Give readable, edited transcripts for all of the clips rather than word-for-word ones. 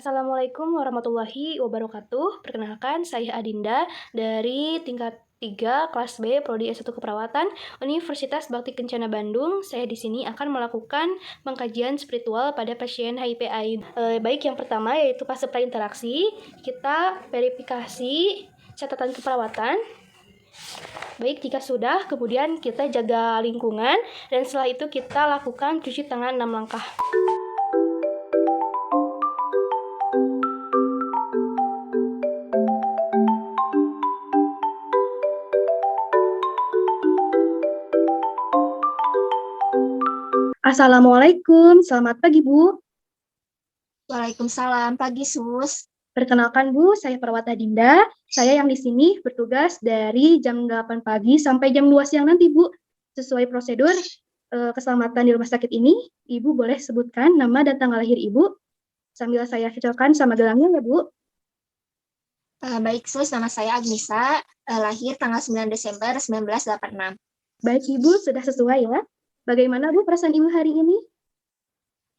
Assalamualaikum warahmatullahi wabarakatuh. Perkenalkan, saya Adinda dari tingkat 3 kelas B Prodi S1 Keperawatan Universitas Bakti Kencana Bandung. Saya di sini akan melakukan pengkajian spiritual pada pasien HIV/AIDS. Baik, yang pertama yaitu fase prainteraksi. Kita verifikasi catatan keperawatan. Baik, jika sudah, kemudian kita jaga lingkungan dan setelah itu kita lakukan cuci tangan 6 langkah. Assalamualaikum, selamat pagi Bu. Waalaikumsalam, pagi Sus. Perkenalkan Bu, saya Perawat Adinda. Saya yang di sini bertugas dari jam 8 pagi sampai jam 2 siang nanti Bu. Sesuai prosedur keselamatan di rumah sakit ini, Ibu boleh sebutkan nama dan tanggal lahir Ibu sambil saya cocokkan sama gelangnya ya Bu. Baik Sus, nama saya Agnisa, lahir tanggal 9 Desember 1986. Baik Ibu, sudah sesuai ya. Bagaimana Bu perasaan Ibu hari ini?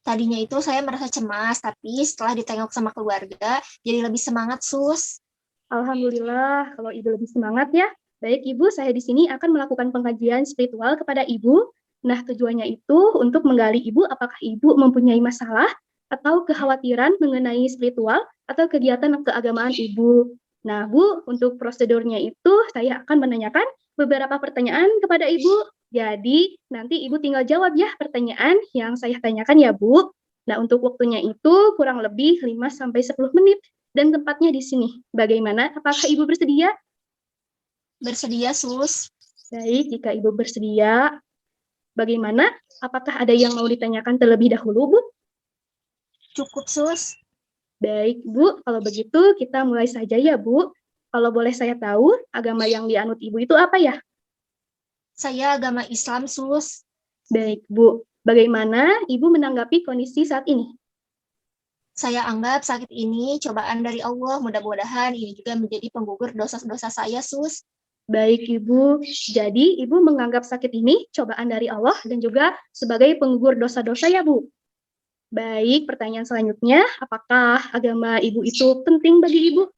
Tadinya itu saya merasa cemas, tapi setelah ditengok sama keluarga, jadi lebih semangat Sus. Alhamdulillah, kalau Ibu lebih semangat ya. Baik Ibu, saya di sini akan melakukan pengkajian spiritual kepada Ibu. Nah, tujuannya itu untuk menggali Ibu apakah Ibu mempunyai masalah atau kekhawatiran mengenai spiritual atau kegiatan keagamaan Ibu. Nah, Bu, untuk prosedurnya itu saya akan menanyakan beberapa pertanyaan kepada Ibu. Jadi, nanti Ibu tinggal jawab ya pertanyaan yang saya tanyakan ya, Bu. Nah, untuk waktunya itu kurang lebih 5-10 menit. Dan tempatnya di sini. Bagaimana? Apakah Ibu bersedia? Bersedia Sus. Baik, jika Ibu bersedia, bagaimana? Apakah ada yang mau ditanyakan terlebih dahulu, Bu? Cukup Sus. Baik, Bu. Kalau begitu, kita mulai saja ya, Bu. Kalau boleh saya tahu, agama yang dianut Ibu itu apa ya? Saya agama Islam Sus. Baik, Bu. Bagaimana Ibu menanggapi kondisi saat ini? Saya anggap sakit ini cobaan dari Allah, mudah-mudahan ini juga menjadi penggugur dosa-dosa saya Sus. Baik, Ibu. Jadi, Ibu menganggap sakit ini cobaan dari Allah dan juga sebagai penggugur dosa-dosa ya, Bu? Baik, pertanyaan selanjutnya, apakah agama Ibu itu penting bagi Ibu?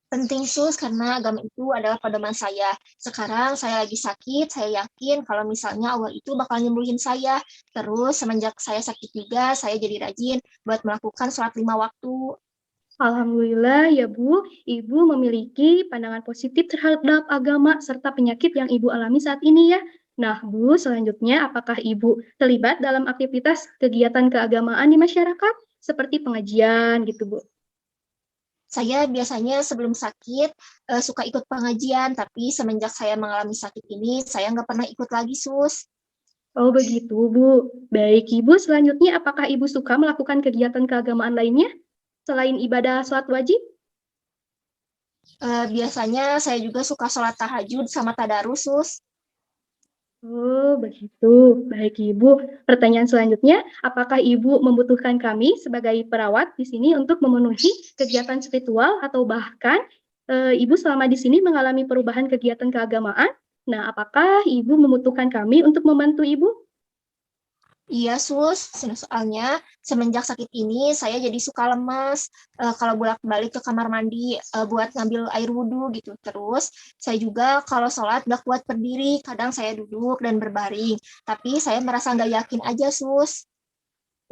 Penting Sus, karena agama itu adalah pedoman saya. Sekarang saya lagi sakit, saya yakin kalau misalnya Allah itu bakal nyembuhin saya. Terus semenjak saya sakit juga, saya jadi rajin buat melakukan sholat 5 waktu. Alhamdulillah ya Bu, Ibu memiliki pandangan positif terhadap agama serta penyakit yang Ibu alami saat ini ya. Nah Bu, selanjutnya apakah Ibu terlibat dalam aktivitas kegiatan keagamaan di masyarakat? Seperti pengajian gitu Bu. Saya biasanya sebelum sakit suka ikut pengajian, tapi semenjak saya mengalami sakit ini, saya nggak pernah ikut lagi Sus. Oh begitu Bu. Baik Ibu, selanjutnya apakah Ibu suka melakukan kegiatan keagamaan lainnya? Selain ibadah sholat wajib? Biasanya saya juga suka sholat tahajud sama tadarus Sus. Oh, begitu. Baik, Ibu. Pertanyaan selanjutnya, apakah Ibu membutuhkan kami sebagai perawat di sini untuk memenuhi kegiatan spiritual atau bahkan Ibu selama di sini mengalami perubahan kegiatan keagamaan? Nah, apakah Ibu membutuhkan kami untuk membantu Ibu? Iya Sus, soalnya semenjak sakit ini saya jadi suka lemas kalau bolak-balik ke kamar mandi buat ngambil air wudhu gitu. Terus saya juga kalau sholat gak kuat berdiri, kadang saya duduk dan berbaring. Tapi saya merasa nggak yakin aja Sus.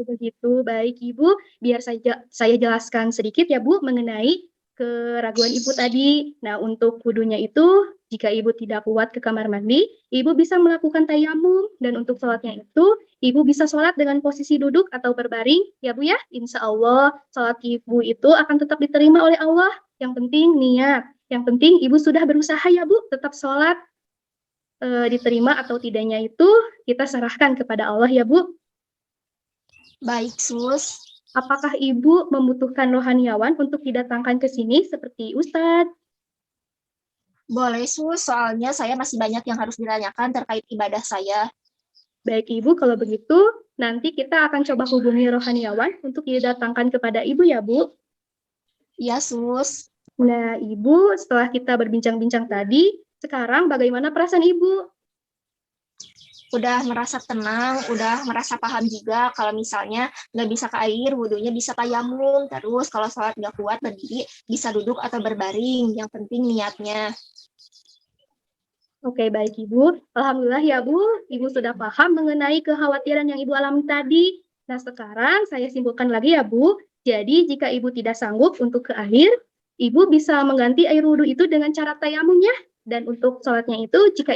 Begitu, baik Ibu. Biar saya jelaskan sedikit ya Bu mengenai keraguan Ibu tadi. Nah, untuk wudhunya itu, jika Ibu tidak kuat ke kamar mandi, Ibu bisa melakukan tayamum. Dan untuk sholatnya itu, Ibu bisa sholat dengan posisi duduk atau berbaring. Ya Bu ya, insya Allah sholat Ibu itu akan tetap diterima oleh Allah. Yang penting niat. Yang penting Ibu sudah berusaha ya Bu, tetap sholat. Diterima atau tidaknya itu kita serahkan kepada Allah ya Bu. Baik Sus. Apakah Ibu membutuhkan rohaniawan untuk didatangkan ke sini seperti Ustadz? Boleh Sus, soalnya saya masih banyak yang harus ditanyakan terkait ibadah saya. Baik Ibu, kalau begitu nanti kita akan coba hubungi rohaniawan untuk didatangkan kepada Ibu ya Bu. Iya Sus. Nah Ibu, setelah kita berbincang-bincang tadi, sekarang bagaimana perasaan Ibu? udah merasa tenang, udah merasa paham juga kalau misalnya nggak bisa ke air, wudhunya bisa tayamum. Terus kalau sholat nggak kuat berdiri, bisa duduk atau berbaring. Yang penting niatnya. Oke, baik Ibu. Alhamdulillah ya Bu, Ibu sudah paham mengenai kekhawatiran yang Ibu alami tadi. Nah, sekarang saya simpulkan lagi ya Bu. Jadi, jika Ibu tidak sanggup untuk ke air, Ibu bisa mengganti air wudhu itu dengan cara tayamum ya. Dan untuk sholatnya itu, jika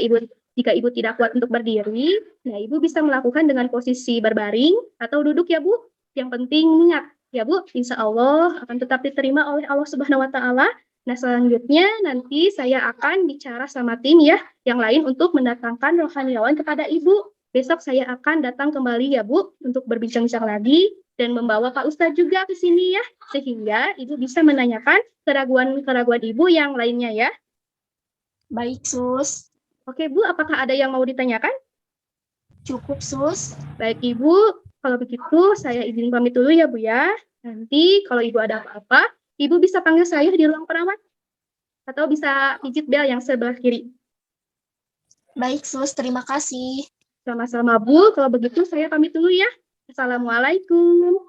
Ibu tidak kuat untuk berdiri, nah Ibu bisa melakukan dengan posisi berbaring atau duduk ya Bu. Yang penting ingat ya Bu, insya Allah akan tetap diterima oleh Allah Subhanahu wa Ta'ala. Nah, selanjutnya nanti saya akan bicara sama tim ya yang lain untuk mendatangkan rohaniawan kepada Ibu. Besok saya akan datang kembali ya Bu untuk berbincang-bincang lagi dan membawa Pak Ustadz juga ke sini ya, sehingga Ibu bisa menanyakan keraguan-keraguan Ibu yang lainnya ya. Baik, Sus. Oke Bu, apakah ada yang mau ditanyakan? Cukup, Sus. Baik Ibu, kalau begitu saya izin pamit dulu ya Bu ya. Nanti kalau Ibu ada apa-apa, Ibu bisa panggil saya di ruang perawat atau bisa pijit bel yang sebelah kiri. Baik, Sus. Terima kasih. Sama-sama Bu, kalau begitu saya pamit dulu ya. Assalamualaikum.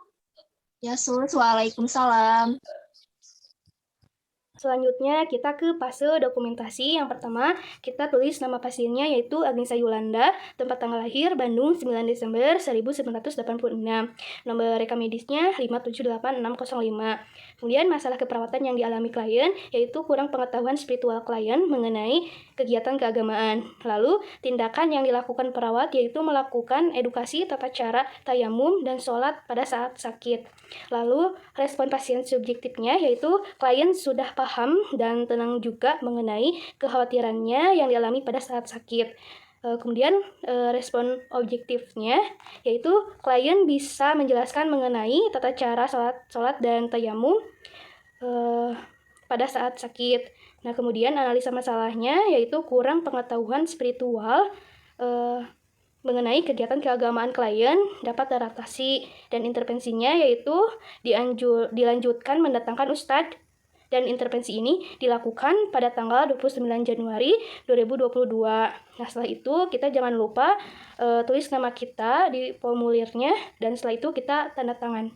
Ya, Sus. Waalaikumsalam. Selanjutnya kita ke fase dokumentasi. Yang pertama, kita tulis nama pasiennya yaitu Agnieszka Yulanda, tempat tanggal lahir Bandung 9 Desember 1986. Nomor rekam medisnya 5788605. Kemudian masalah keperawatan yang dialami klien yaitu kurang pengetahuan spiritual klien mengenai kegiatan keagamaan. Lalu tindakan yang dilakukan perawat yaitu melakukan edukasi tata cara tayamum dan sholat pada saat sakit. Lalu respon pasien subjektifnya yaitu klien sudah paham dan tenang juga mengenai kekhawatirannya yang dialami pada saat sakit. Kemudian respon objektifnya yaitu klien bisa menjelaskan mengenai tata cara sholat dan tayamum pada saat sakit. Nah, kemudian analisa masalahnya yaitu kurang pengetahuan spiritual mengenai kegiatan keagamaan klien dapat teratasi, dan intervensinya yaitu dilanjutkan mendatangkan ustadz, dan intervensi ini dilakukan pada tanggal 29 Januari 2022. Nah, setelah itu kita jangan lupa tulis nama kita di formulirnya, dan setelah itu kita tanda tangan.